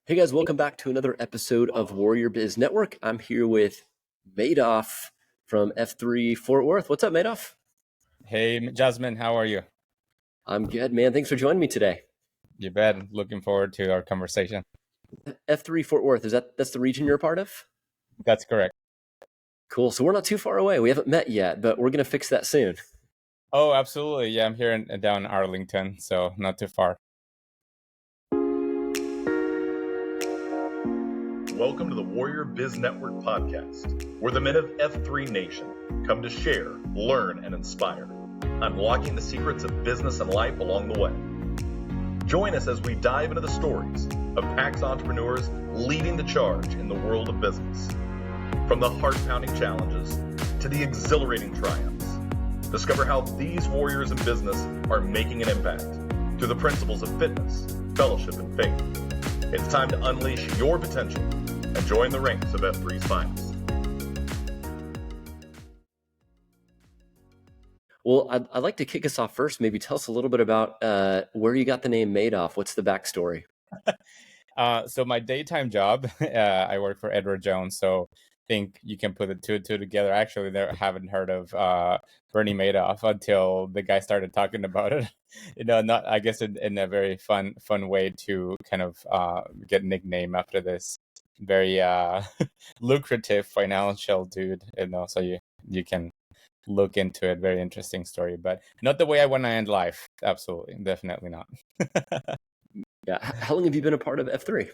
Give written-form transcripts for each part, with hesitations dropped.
Hey guys, welcome back to another episode of Warrior Biz Network. I'm here with Madoff from F3 Fort Worth. What's up, Madoff? Hey, Jasmine, how are you? I'm good, man. Thanks for joining me today. You bet. Looking forward to our conversation. F3 Fort Worth, that's the region you're a part of? That's correct. Cool. So we're not too far away. We haven't met yet, but we're going to fix that soon. Oh, absolutely. Yeah, I'm here down Arlington, so not too far. Welcome to the Warrior Biz Network podcast, where the men of F3 Nation come to share, learn, and inspire, unlocking the secrets of business and life along the way. Join us as we dive into the stories of PAX entrepreneurs leading the charge in the world of business. From the heart-pounding challenges to the exhilarating triumphs, discover how these warriors in business are making an impact through the principles of fitness, fellowship, and faith. It's time to unleash your potential and join the ranks of F3's finest. Well, I'd like to kick us off first. Maybe tell us a little bit about where you got the name Madoff. What's the backstory? So my daytime job, I work for Edward Jones, so I think you can put the two and two together. Actually, I haven't heard of Bernie Madoff until the guy started talking about it. Not I guess in a very fun way to kind of get a nickname after this very lucrative financial dude. So you can look into it. Very interesting story, but not the way I want to end life. Absolutely, definitely not. Yeah. How long have you been a part of F3?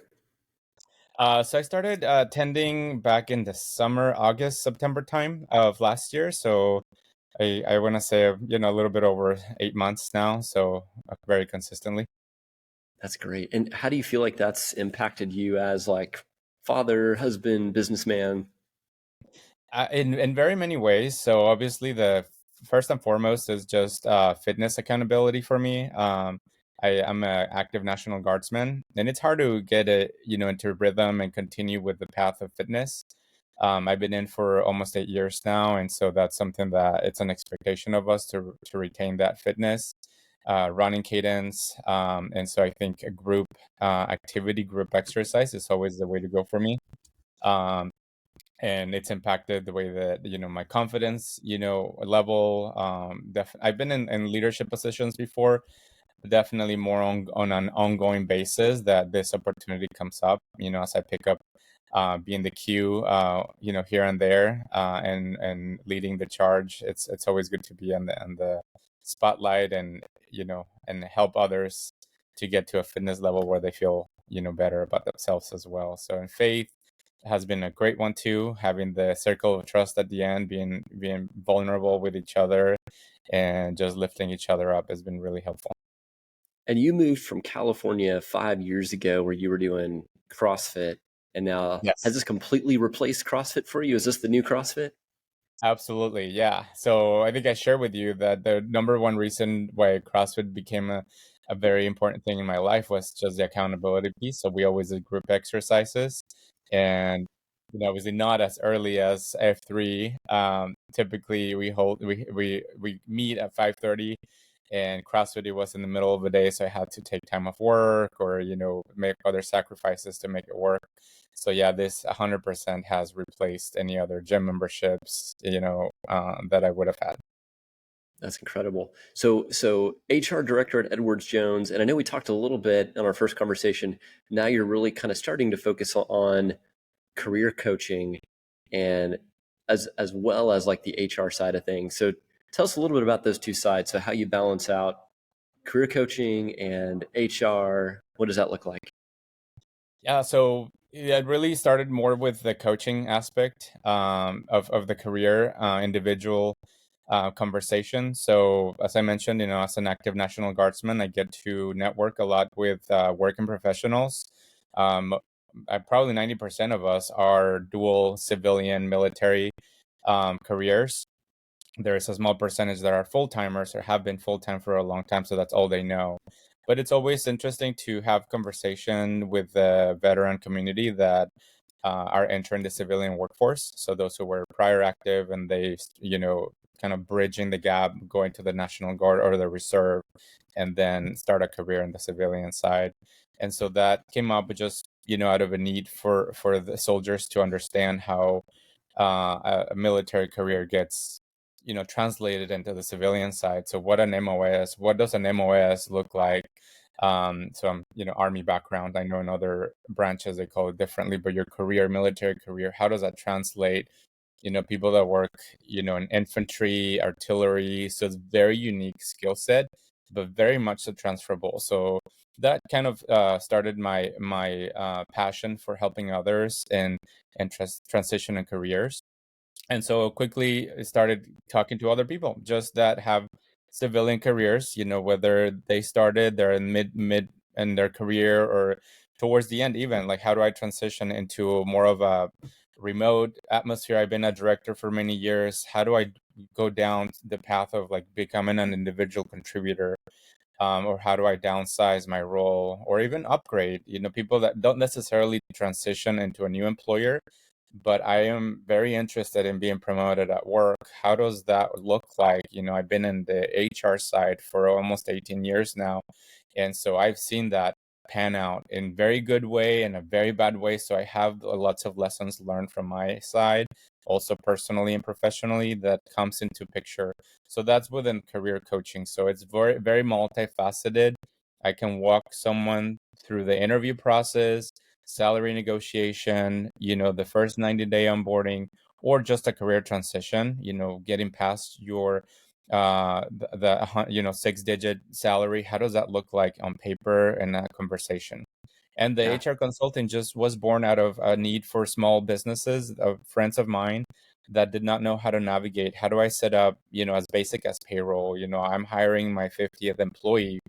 So I started attending back in the summer, August, September time of last year. So I want to say, a little bit over 8 months now. So very consistently. That's great. And how do you feel like that's impacted you as like father, husband, businessman? In very many ways. So obviously the first and foremost is just fitness accountability for me. I'm an active National Guardsman, and it's hard to get it, into rhythm and continue with the path of fitness. I've been in for almost 8 years now, and so that's something that it's an expectation of us to retain that fitness, running cadence, and so I think a group activity, group exercise is always the way to go for me. Um, and it's impacted the way that my confidence level. I've been in leadership positions before, but definitely more on an ongoing basis that this opportunity comes up, as I pick up being the queue, here and there, and leading the charge. It's always good to be on the spotlight, and help others to get to a fitness level where they feel better about themselves as well. So in faith has been a great one too, having the circle of trust at the end, being vulnerable with each other and just lifting each other up has been really helpful. And you moved from California 5 years ago where you were doing CrossFit. And now has Yes, this completely replaced CrossFit for you? Is this the new CrossFit? absolutely. Yeah. So I think I shared with you that the number one reason why CrossFit became a very important thing in my life was just the accountability piece. So we always did group exercises, and obviously not as early as F3. Typically we meet at 5:30, and CrossFit, it was in the middle of the day, so I had to take time off work or make other sacrifices to make it work. So yeah, this 100% has replaced any other gym memberships that I would have had. That's incredible. So HR director at Edwards Jones, and I know we talked a little bit in our first conversation. Now you're really kind of starting to focus on career coaching and as well as like the HR side of things. So tell us a little bit about those two sides. So how you balance out career coaching and HR. What does that look like? Yeah, so it really started more with the coaching aspect of the career, individual conversation. So as I mentioned, as an active National Guardsman, I get to network a lot with working professionals. Um, Probably 90% of us are dual civilian military careers. There is a small percentage that are full timers or have been full time for a long time, so that's all they know. But it's always interesting to have conversation with the veteran community that are entering the civilian workforce. So those who were prior active and they, kind of bridging the gap, going to the National Guard or the Reserve, and then start a career in the civilian side. And so that came up just out of a need for the soldiers to understand how a military career gets translated into the civilian side. So what does an MOS look like? So I'm Army background. I know in other branches they call it differently, but your career, military career, how does that translate? People that work in infantry, artillery, so it's very unique skill set, but very much so transferable. So that kind of started my passion for helping others and transition in careers. And so quickly I started talking to other people just that have civilian careers, whether they're in mid in their career or towards the end even, like how do I transition into more of a remote atmosphere? I've been a director for many years. How do I go down the path of like becoming an individual contributor? Or how do I downsize my role or even upgrade? People that don't necessarily transition into a new employer, but I am very interested in being promoted at work. How does that look like? I've been in the HR side for almost 18 years now. And so I've seen that pan out in very good way and a very bad way. So I have lots of lessons learned from my side, also personally and professionally, that comes into picture. So that's within career coaching. So it's very, very multifaceted. I can walk someone through the interview process, salary negotiation, the first 90-day onboarding, or just a career transition, getting past your the 6-digit salary. How does that look like on paper and a conversation? And the Yeah. HR consulting just was born out of a need for small businesses of friends of mine that did not know how to navigate. How do I set up, as basic as payroll? I'm hiring my 50th employee.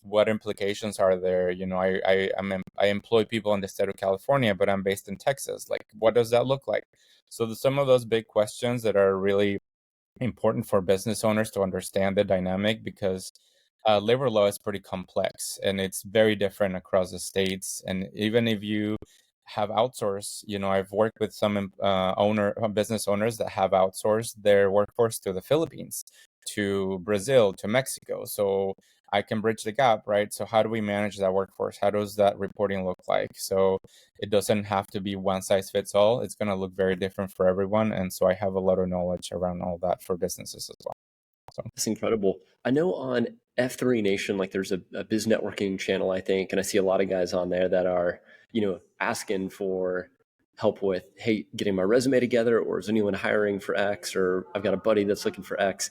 What implications are there? I employ people in the state of California, but I'm based in Texas. Like, what does that look like? So some of those big questions that are really important for business owners to understand the dynamic, because labor law is pretty complex and it's very different across the states. And even if you have outsourced, I've worked with some business owners that have outsourced their workforce to the Philippines, to Brazil, to Mexico. So I can bridge the gap, right? So how do we manage that workforce? How does that reporting look like? So it doesn't have to be one size fits all. It's going to look very different for everyone. And so I have a lot of knowledge around all that for businesses as well. So That's incredible. I know on F3 Nation, like there's a biz networking channel, I think, and I see a lot of guys on there that are, asking for help with, hey, getting my resume together, or is anyone hiring for X, or I've got a buddy that's looking for X.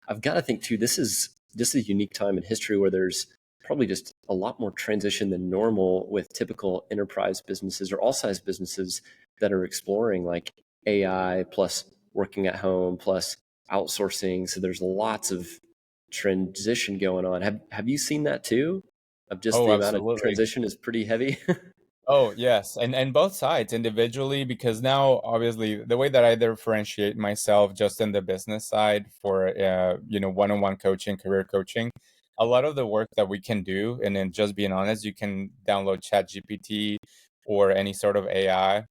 I've got to think too, this is a unique time in history where there's probably just a lot more transition than normal with typical enterprise businesses or all size businesses that are exploring like AI plus working at home plus outsourcing. So there's lots of transition going on. Have you seen that too? Of just oh, the amount of absolutely. transition is pretty heavy. Oh, yes. And both sides individually, because now obviously the way that I differentiate myself just in the business side for one-on-one coaching, career coaching, a lot of the work that we can do, and then just being honest, you can download ChatGPT or any sort of AI,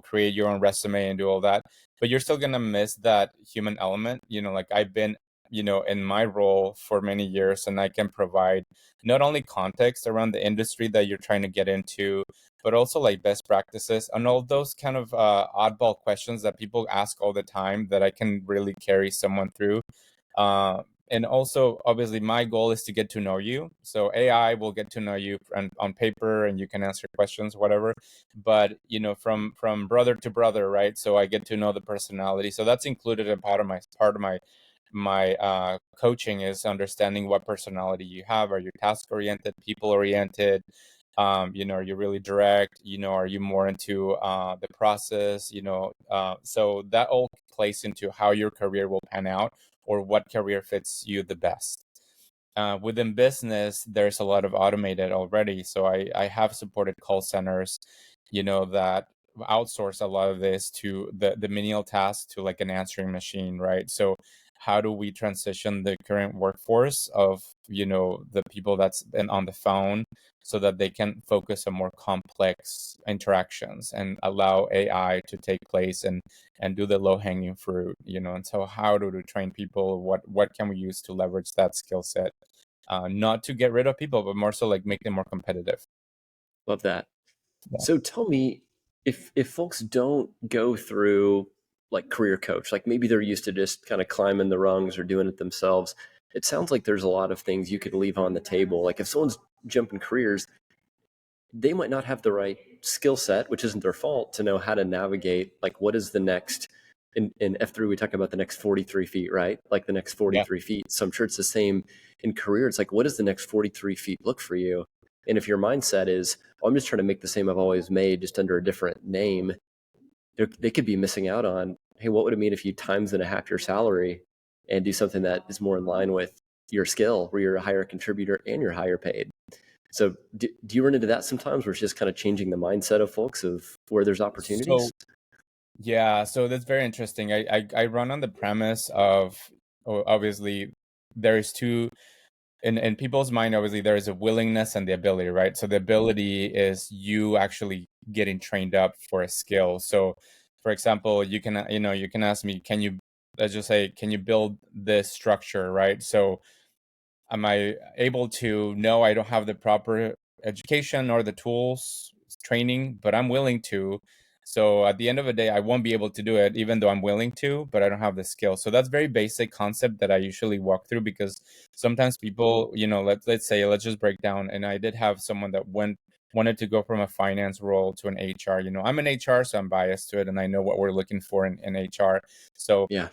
create your own resume and do all that. But you're still gonna miss that human element. Like I've been, in my role for many years, and I can provide not only context around the industry that you're trying to get into, but also like best practices and all those kind of oddball questions that people ask all the time that I can really carry someone through. And also, obviously, my goal is to get to know you. So AI will get to know you on paper, and you can answer questions, whatever. But from brother to brother, right? So I get to know the personality. So that's included in part of my coaching is understanding what personality you have. Are you task oriented, people oriented? Are you really direct? Are you more into the process? So that all plays into how your career will pan out or what career fits you the best. Within business, there's a lot of automated already. So I have supported call centers, that outsource a lot of this to the menial tasks to like an answering machine, right? So how do we transition the current workforce of, the people that's been on the phone so that they can focus on more complex interactions and allow AI to take place and do the low hanging fruit, and so how do we train people? What can we use to leverage that skill set? Not to get rid of people, but more so like make them more competitive. Love that. So tell me, if folks don't go through like career coach, like maybe they're used to just kind of climbing the rungs or doing it themselves, it sounds like there's a lot of things you could leave on the table. Like if someone's jumping careers, they might not have the right skill set, which isn't their fault, to know how to navigate like what is the next. In F3 we talk about the next 43 feet, right? Like the next Yeah. 43 feet. So I'm sure it's the same in career. It's like, what does the next 43 feet look for you? And if your mindset is, oh, I'm just trying to make the same I've always made, just under a different name, they could be missing out on, hey, what would it mean if you times and a half your salary and do something that is more in line with your skill, where you're a higher contributor and you're higher paid? So do you run into that sometimes, where it's just kind of changing the mindset of folks of where there's opportunities? Yeah, so that's very interesting. I run on the premise of, obviously there's two in people's mind. Obviously there is a willingness and the ability, right? So the ability is you actually getting trained up for a skill. So for example, you can you can ask me, let's just say, can you build this structure, right? So am I able to? No, I don't have the proper education or the tools, training, but I'm willing to. So at the end of the day, I won't be able to do it, even though I'm willing to, but I don't have the skill. So that's very basic concept that I usually walk through, because sometimes people, let's say, let's just break down. And I did have someone that wanted to go from a finance role to an HR. I'm an HR, so I'm biased to it, and I know what we're looking for in HR. So Yeah.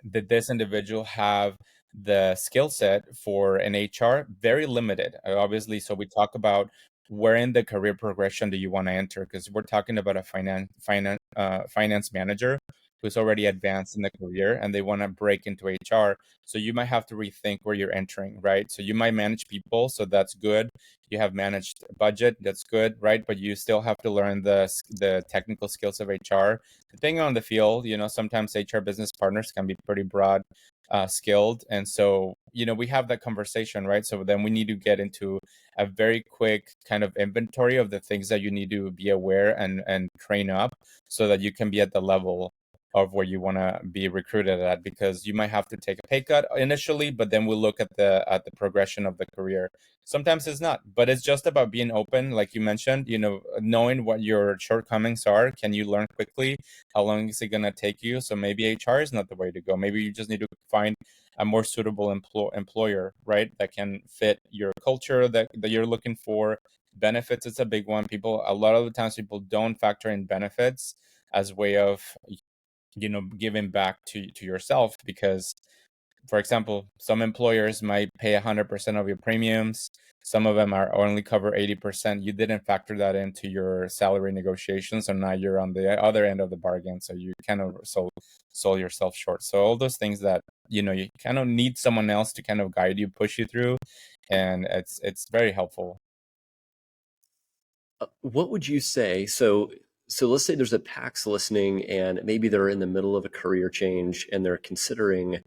did this individual have the skill set for an HR? Very limited, obviously. So we talk about where in the career progression do you want to enter, because we're talking about a finance manager who's already advanced in the career and they want to break into HR. So you might have to rethink where you're entering, right? So you might manage people, so that's good. You have managed budget, that's good, right? But you still have to learn the technical skills of HR. Depending on the field, sometimes HR business partners can be pretty broad skilled. And so, we have that conversation, right? So then we need to get into a very quick kind of inventory of the things that you need to be aware and train up, so that you can be at the level of where you want to be recruited at, because you might have to take a pay cut initially, but then we'll look at the progression of the career. Sometimes it's not, but it's just about being open, like you mentioned, knowing what your shortcomings are. Can you learn quickly? How long is it going to take you? So maybe HR is not the way to go. Maybe you just need to find a more suitable employer, right, that can fit your culture that you're looking for. Benefits is a big one. A lot of the times people don't factor in benefits as way of giving back to yourself, because, for example, some employers might pay 100% of your premiums. Some of them are only cover 80%. You didn't factor that into your salary negotiations, so now you're on the other end of the bargain. So you kind of sold yourself short. So all those things that you kind of need someone else to kind of guide you, push you through, and it's very helpful. What would you say? So let's say there's a PAX listening, and maybe they're in the middle of a career change and they're considering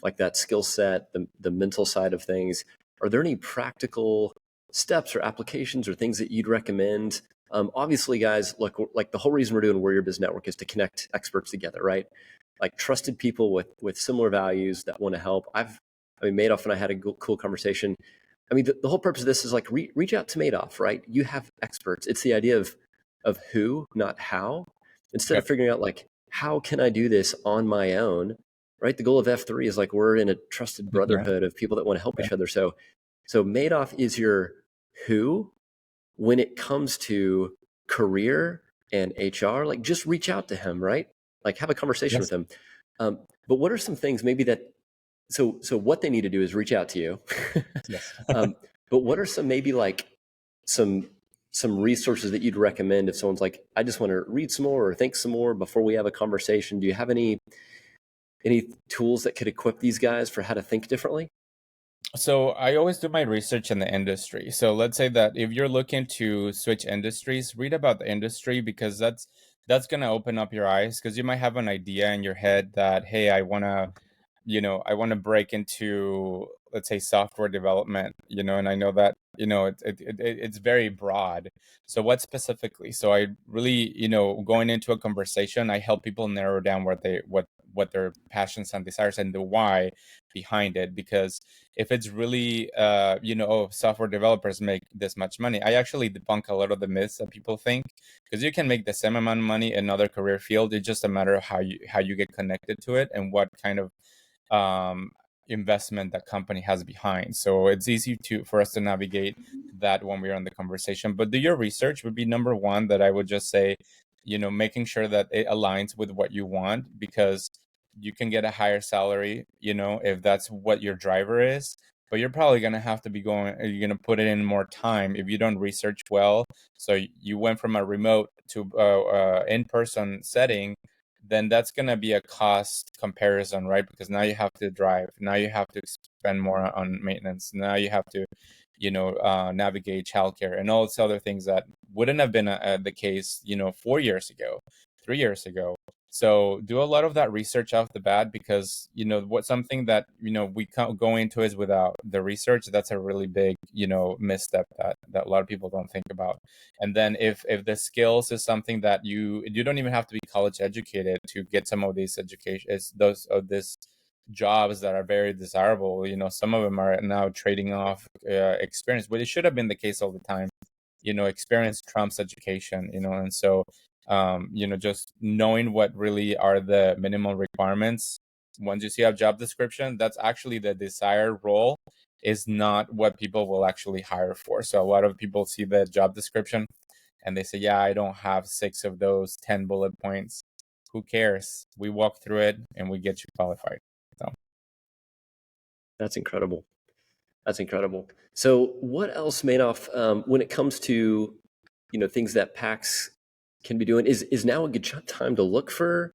like that skill set, the mental side of things. Are there any practical steps or applications or things that you'd recommend? Obviously, guys, look, like the whole reason we're doing Warrior Biz Network is to connect experts together, right? Like trusted people with similar values that want to help. Madoff and I had a cool conversation. The whole purpose of this is like reach out to Madoff, right? You have experts. It's the idea of who, not how. Instead of figuring out like, how can I do this on my own, right? The goal of F3 is like, we're in a trusted brotherhood of people that want to help each other. So Madoff is your who when it comes to career and HR. Like just reach out to him, right? Like have a conversation with him. But what are some things maybe that so what they need to do is reach out to you. Yes. But what are some maybe like some resources that you'd recommend if someone's like, I just want to read some more or think some more before we have a conversation? Do you have any tools that could equip these guys for how to think differently? So I always do my research in the industry. So let's say that if you're looking to switch industries, read about the industry, because that's going to open up your eyes, because you might have an idea in your head that, hey, I want to break into, let's say, software development, and I know that, it's very broad. So what specifically? So I really, going into a conversation, I help people narrow down what what their passions and desires and the why behind it. Because if it's really, oh, software developers make this much money, I actually debunk a lot of the myths that people think, because you can make the same amount of money in another career field. It's just a matter of how you get connected to it and what kind of um, investment that company has behind. So it's easy for us to navigate that when we're on the conversation. But do your research would be number one, that I would just say, making sure that it aligns with what you want, because you can get a higher salary, if that's what your driver is. But you're probably going to have to be you're going to put it in more time if you don't research well. So you went from a remote to in-person setting, then that's going to be a cost comparison, right? Because now you have to drive, now you have to spend more on maintenance, now you have to, navigate childcare and all these other things that wouldn't have been the case, 4 years ago, 3 years ago. So do a lot of that research off the bat, because what something that we can't go into is without the research. That's a really big misstep that a lot of people don't think about. And then if the skills is something that you don't even have to be college educated to get some of these education, is those of this jobs that are very desirable. Some of them are now trading off experience, but it should have been the case all the time. Experience trumps education. And so just knowing what really are the minimum requirements. Once you see a job description, that's actually the desired role, is not what people will actually hire for. So a lot of people see the job description and they say, yeah, I don't have 6 of those 10 bullet points. Who cares? We walk through it and we get you qualified. So That's incredible. That's incredible. So what else, Madoff, when it comes to, things that PAX can be doing, is now a good time to look for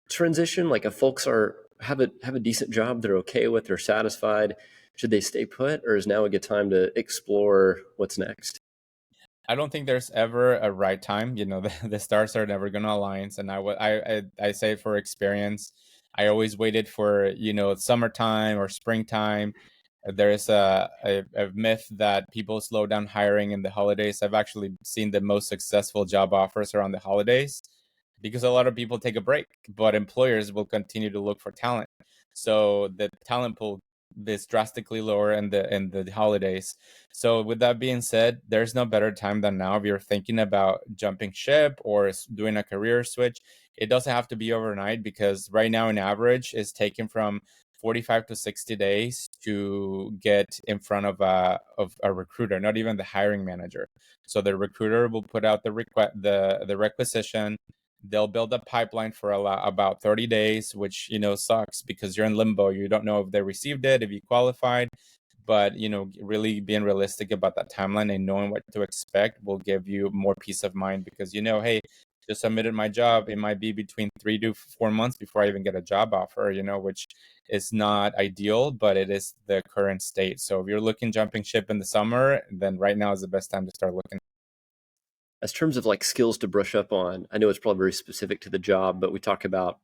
transition? Like if folks have a decent job, they're okay with, they're satisfied, should they stay put, or is now a good time to explore what's next? I don't think there's ever a right time. The stars are never going to align. And I say for experience, I always waited for, summertime or springtime. There is a myth that people slow down hiring in the holidays. I've actually seen the most successful job offers around the holidays, because a lot of people take a break, but employers will continue to look for talent. So the talent pool is drastically lower in the holidays. So with that being said, there's no better time than now if you're thinking about jumping ship or doing a career switch. It doesn't have to be overnight, because right now an average is taken from 45 to 60 days to get in front of a recruiter, not even the hiring manager. So the recruiter will put out the requisition. They'll build a pipeline for about 30 days, which, sucks, because you're in limbo. You don't know if they received it, if you qualified. But, really being realistic about that timeline and knowing what to expect will give you more peace of mind, because, hey, just submitted my job. It might be between 3 to 4 months before I even get a job offer, which is not ideal, but it is the current state. So if you're looking jumping ship in the summer, then right now is the best time to start looking. As terms of like skills to brush up on, I know it's probably very specific to the job, but we talk about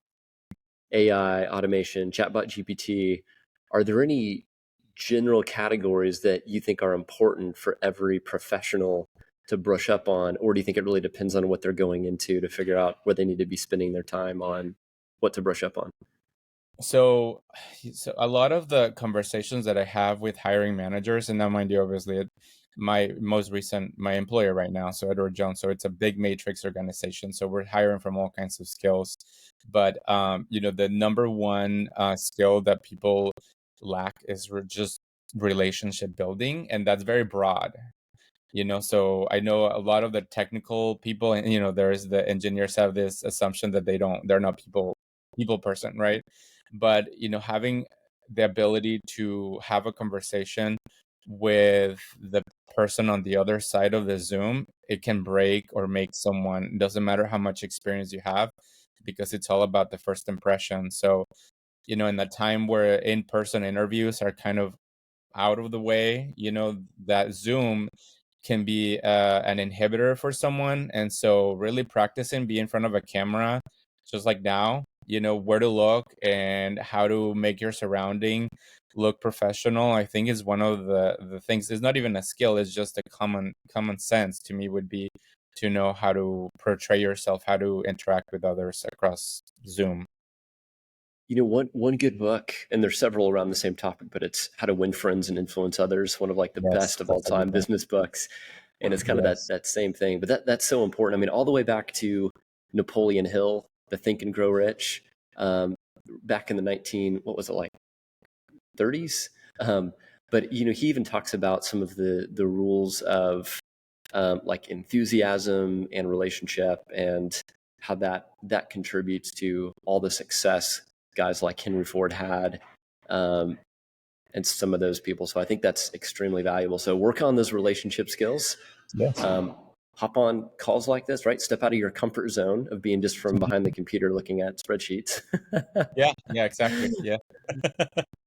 AI, automation, chatbot GPT. Are there any general categories that you think are important for every professional to brush up on? Or do you think it really depends on what they're going into to figure out where they need to be spending their time on, what to brush up on? So a lot of the conversations that I have with hiring managers, and now mind you, obviously, my employer right now, so Edward Jones, so it's a big matrix organization. So we're hiring from all kinds of skills. But, the number one skill that people lack is just relationship building. And that's very broad. So I know a lot of the technical people, and there's the engineers have this assumption that they're not people person, right? But having the ability to have a conversation with the person on the other side of the Zoom, it can break or make someone. It doesn't matter how much experience you have, because it's all about the first impression. So in the time where in-person interviews are kind of out of the way, that Zoom can be an inhibitor for someone. And so really practicing being in front of a camera, just like now, where to look and how to make your surrounding look professional, I think is one of the things. It's not even a skill, it's just a common sense to me, would be to know how to portray yourself, how to interact with others across Zoom. one good book, and there's several around the same topic, but it's How to Win Friends and Influence Others, one of like the Yes, best of all that's a good time one. business books. And it's kind of Yes. that same thing. But that's so important. I mean, all the way back to Napoleon Hill, the Think and Grow Rich, back in the what was it, like 30s? But he even talks about some of the rules of like enthusiasm and relationship, and how that contributes to all the success guys like Henry Ford had, and some of those people. So I think that's extremely valuable. So work on those relationship skills. Yes. Hop on calls like this, right? Step out of your comfort zone of being just from behind the computer looking at spreadsheets. Yeah, exactly. Yeah.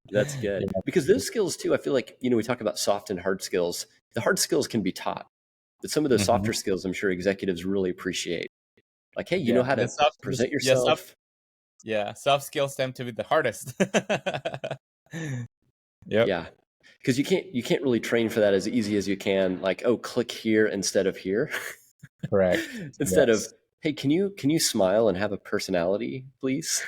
That's good. Yeah. Because those skills too, I feel like, we talk about soft and hard skills. The hard skills can be taught, but some of those Mhm. softer skills, I'm sure executives really appreciate. Like, hey, you know Yeah. how The to soft, present yeah, yourself. soft skills tend to be the hardest. Yep. Yeah. Because you can't really train for that as easy as you can. Like, oh, click here instead of here. Correct. Instead of, Yes. hey, can you smile and have a personality, please?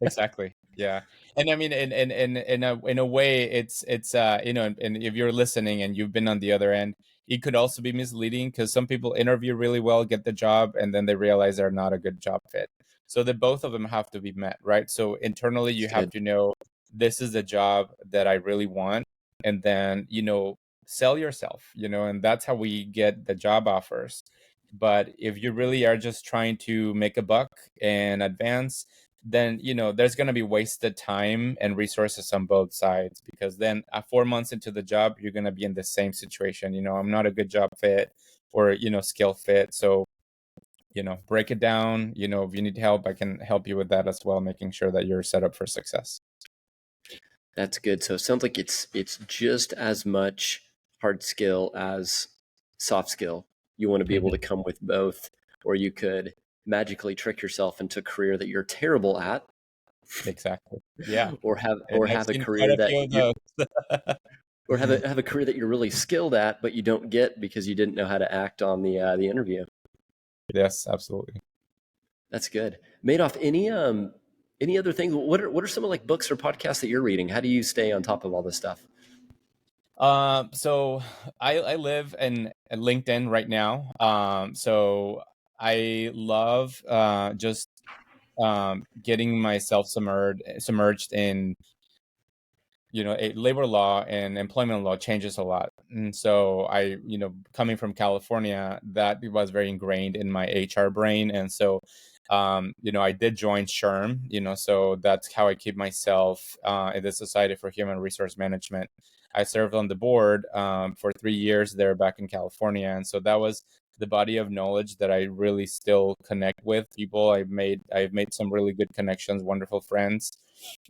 Exactly. Yeah. And I mean, in a way, it's and if you're listening and you've been on the other end, it could also be misleading because some people interview really well, get the job, and then they realize they're not a good job fit. So that both of them have to be met, right? So internally, you That's have good. to know this is the job that I really want, and then sell yourself, and that's how we get the job offers. But if you really are just trying to make a buck and advance, then there's going to be wasted time and resources on both sides, because then 4 months into the job you're going to be in the same situation. I'm not a good job fit or skill fit. So break it down. If you need help, I can help you with that as well, making sure that you're set up for success. That's good. So it sounds like it's just as much hard skill as soft skill. You want to be able to come with both, or you could magically trick yourself into a career that you're terrible at, Exactly. Yeah. or And I've have a seen quite career a that few of you those. or have a career that you're really skilled at, but you don't get because you didn't know how to act on the interview. Yes, absolutely. That's good. Madoff, any other things? What are some of like books or podcasts that you're reading? How do you stay on top of all this stuff? So I live in LinkedIn right now. So I love just getting myself submerged in labor law and employment law changes a lot. And so I, coming from California, that was very ingrained in my HR brain. And so I did join SHRM, so that's how I keep myself in the Society for Human Resource Management. I served on the board for 3 years there back in California. And so that was the body of knowledge that I really still connect with people. I've made some really good connections, wonderful friends,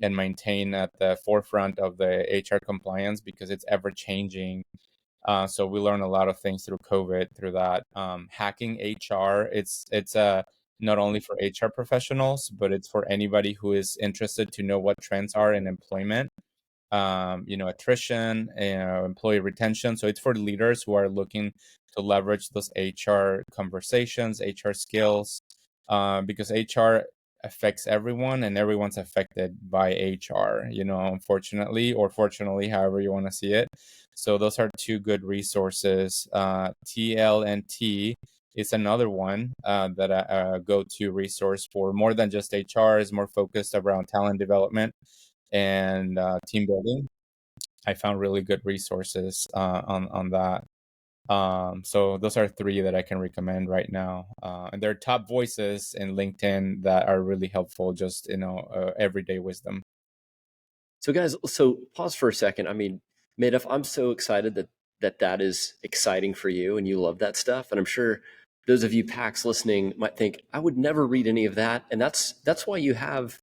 and maintain at the forefront of the HR compliance because it's ever changing. So we learn a lot of things through COVID, through that. Hacking HR, it's not only for HR professionals, but it's for anybody who is interested to know what trends are in employment, attrition, employee retention. So it's for leaders who are looking to leverage those HR conversations, HR skills, because HR affects everyone and everyone's affected by HR, unfortunately or fortunately, however you want to see it. So those are two good resources. TLNT is another one that I go to resource for more than just HR, is more focused around talent development and team building. I found really good resources on that. So those are three that I can recommend right now. And they're top voices in LinkedIn that are really helpful, just, everyday wisdom. So guys, pause for a second. I mean, Madoff, I'm so excited that is exciting for you and you love that stuff. And I'm sure those of you PAX listening might think, I would never read any of that. And that's why you have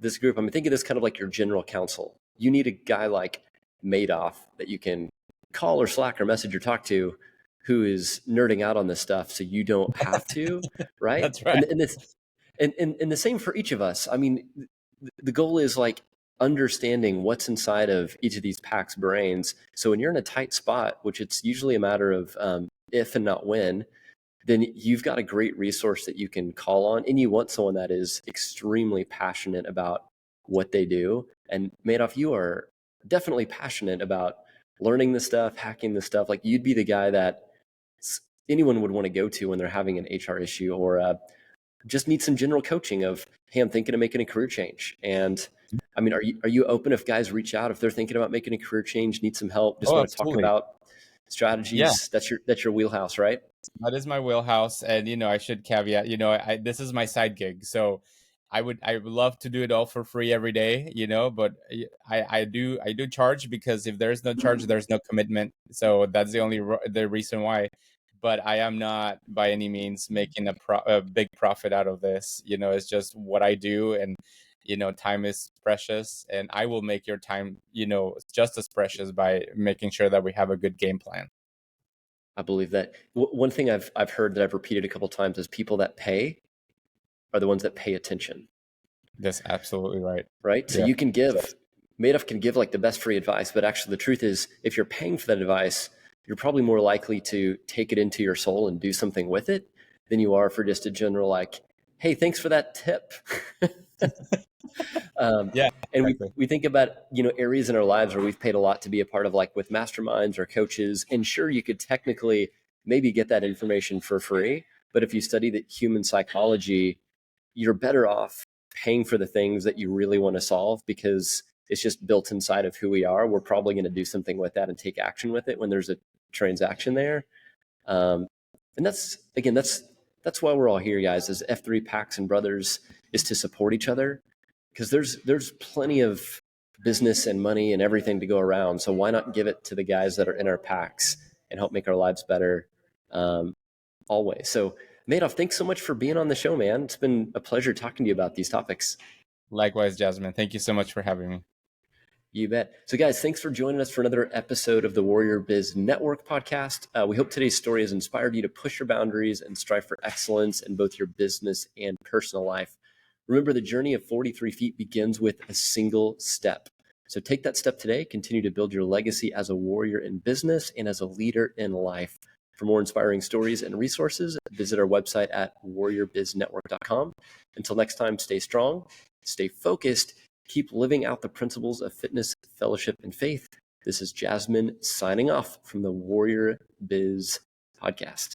this group. I mean, think of this kind of like your general counsel. You need a guy like Madoff that you can call or Slack or message or talk to, who is nerding out on this stuff so you don't have to, right? That's right. And the same for each of us. I mean, the goal is like understanding what's inside of each of these PAX brains. So when you're in a tight spot, which it's usually a matter of if and not when, then you've got a great resource that you can call on, and you want someone that is extremely passionate about what they do. And Madoff, you are definitely passionate about learning this stuff, hacking this stuff. Like you'd be the guy that anyone would want to go to when they're having an HR issue or just need some general coaching of, hey, I'm thinking of making a career change. And I mean, are you open if guys reach out, if they're thinking about making a career change, need some help, just Oh, want to talk absolutely. about Yeah, strategies? That's your wheelhouse, right? that is my wheelhouse. And, I should caveat, this is my side gig. So I would love to do it all for free every day, but I do charge, because if there's no charge, there's no commitment. So that's the reason why. But I am not by any means making a big profit out of this. It's just what I do. And, time is precious, and I will make your time, just as precious by making sure that we have a good game plan. I believe that. One thing I've heard that I've repeated a couple of times is people that pay are the ones that pay attention. That's absolutely right. Right? So Yeah. you can give, Madoff can give like the best free advice, but actually the truth is if you're paying for that advice, you're probably more likely to take it into your soul and do something with it than you are for just a general like, hey, thanks for that tip. Yeah, And exactly. we think about, areas in our lives where we've paid a lot to be a part of, like with masterminds or coaches. And sure, you could technically maybe get that information for free. But if you study the human psychology, you're better off paying for the things that you really want to solve because it's just built inside of who we are. We're probably going to do something with that and take action with it when there's a transaction there. And that's why we're all here, guys, as F3 PAX and brothers, is to support each other, because there's plenty of business and money and everything to go around. So why not give it to the guys that are in our PAX and help make our lives better always. So Madoff, thanks so much for being on the show, man. It's been a pleasure talking to you about these topics. Likewise, Jasmine. Thank you so much for having me. You bet. So guys, thanks for joining us for another episode of the Warrior Biz Network podcast. We hope today's story has inspired you to push your boundaries and strive for excellence in both your business and personal life. Remember, the journey of 43 feet begins with a single step. So take that step today. Continue to build your legacy as a warrior in business and as a leader in life. For more inspiring stories and resources, visit our website at warriorbiznetwork.com. Until next time, stay strong, stay focused, keep living out the principles of fitness, fellowship, and faith. This is Jasmine signing off from the Warrior Biz podcast.